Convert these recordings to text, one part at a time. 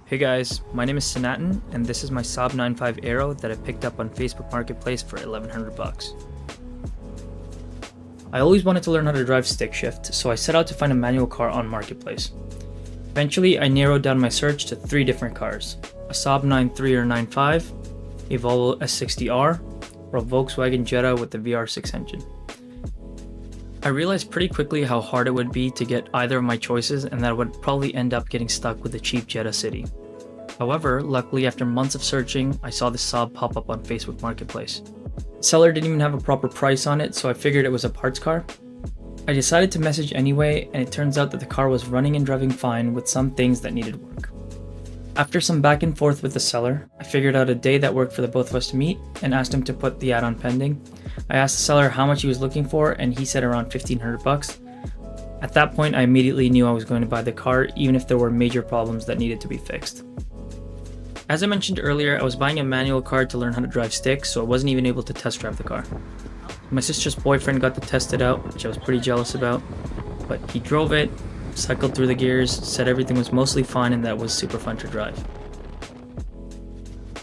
Hey guys, my name is Sanatan, and this is my Saab 95 Aero that I picked up on Facebook Marketplace for 1100 bucks. I always wanted to learn how to drive stick shift, so I set out to find a manual car on Marketplace. Eventually, I narrowed down my search to 3 different cars: a Saab 93 or 95, a Volvo S60R, or a Volkswagen Jetta with the VR6 engine. I realized pretty quickly how hard it would be to get either of my choices and that I would probably end up getting stuck with the cheap Jetta City. However, luckily after months of searching, I saw this Saab pop up on Facebook Marketplace. The seller didn't even have a proper price on it, so I figured it was a parts car. I decided to message anyway, and it turns out that the car was running and driving fine with some things that needed work. After some back and forth with the seller, I figured out a day that worked for the both of us to meet and asked him to put the ad on pending. I asked the seller how much he was looking for, and he said around 1500 bucks. At that point, I immediately knew I was going to buy the car, even if there were major problems that needed to be fixed. As I mentioned earlier, I was buying a manual car to learn how to drive stick, so I wasn't even able to test drive the car. My sister's boyfriend got to test it out, which I was pretty jealous about, but he drove it, cycled through the gears, said everything was mostly fine and that it was super fun to drive.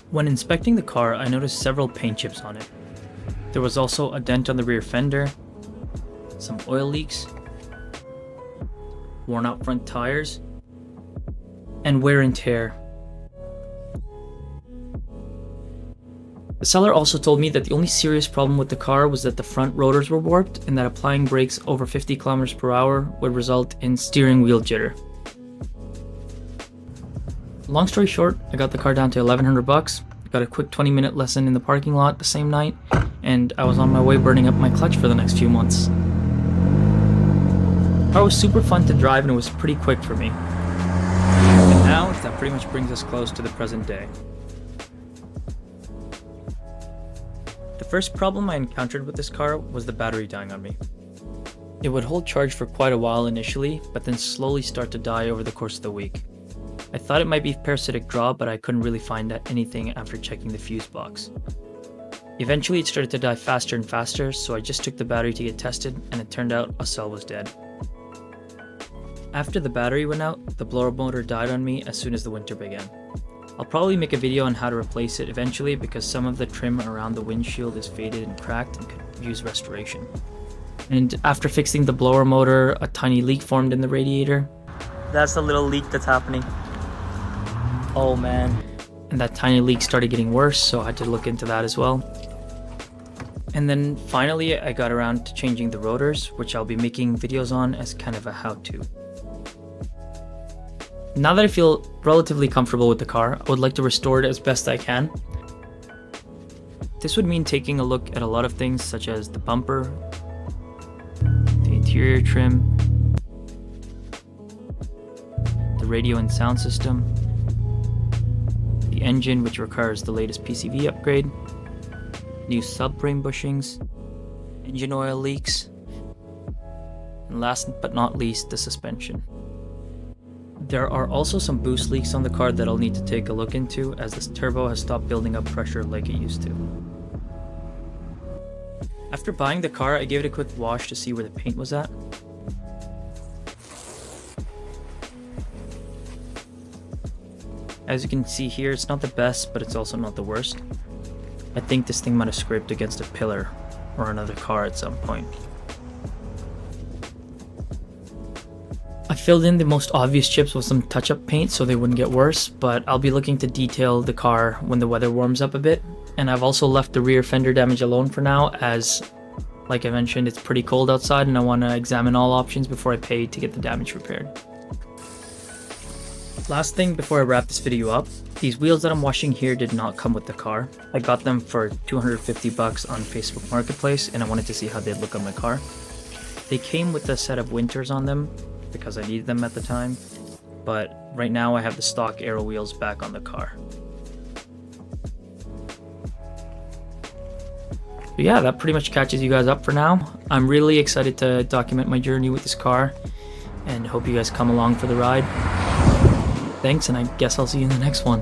When inspecting the car, I noticed several paint chips on it. There was also a dent on the rear fender, some oil leaks, worn out front tires, and wear and tear. The seller also told me that the only serious problem with the car was that the front rotors were warped and that applying brakes over 50 km per hour would result in steering wheel jitter. Long story short, I got the car down to 1100 bucks, got a quick 20-minute lesson in the parking lot the same night, and I was on my way burning up my clutch for the next few months. The car was super fun to drive and it was pretty quick for me. And now, that pretty much brings us close to the present day. The first problem I encountered with this car was the battery dying on me. It would hold charge for quite a while initially, but then slowly start to die over the course of the week. I thought it might be parasitic draw, but I couldn't really find anything after checking the fuse box. Eventually it started to die faster and faster, so I just took the battery to get tested, and it turned out a cell was dead. After the battery went out, the blower motor died on me as soon as the winter began. I'll probably make a video on how to replace it eventually because some of the trim around the windshield is faded and cracked and could use restoration. And after fixing the blower motor, a tiny leak formed in the radiator. That's the little leak that's happening. Oh man. And that tiny leak started getting worse, so I had to look into that as well. And then finally I got around to changing the rotors, which I'll be making videos on as kind of a how-to. Now that I feel relatively comfortable with the car, I would like to restore it as best I can. This would mean taking a look at a lot of things such as the bumper, the interior trim, the radio and sound system, the engine, which requires the latest PCV upgrade, new subframe bushings, engine oil leaks, and last but not least, the suspension. There are also some boost leaks on the car that I'll need to take a look into, as this turbo has stopped building up pressure like it used to. After buying the car, I gave it a quick wash to see where the paint was at. As you can see here, it's not the best, but it's also not the worst. I think this thing might have scraped against a pillar or another car at some point. I filled in the most obvious chips with some touch-up paint so they wouldn't get worse, but I'll be looking to detail the car when the weather warms up a bit. And I've also left the rear fender damage alone for now, as, like I mentioned, it's pretty cold outside and I want to examine all options before I pay to get the damage repaired. Last thing before I wrap this video up, these wheels that I'm washing here did not come with the car. I got them for 250 bucks on Facebook Marketplace and I wanted to see how they'd look on my car. They came with a set of winters on them, because I needed them at the time, but right now I have the stock Aero wheels back on the car. So yeah, that pretty much catches you guys up for now. I'm really excited to document my journey with this car and hope you guys come along for the ride. Thanks, and I guess I'll see you in the next one.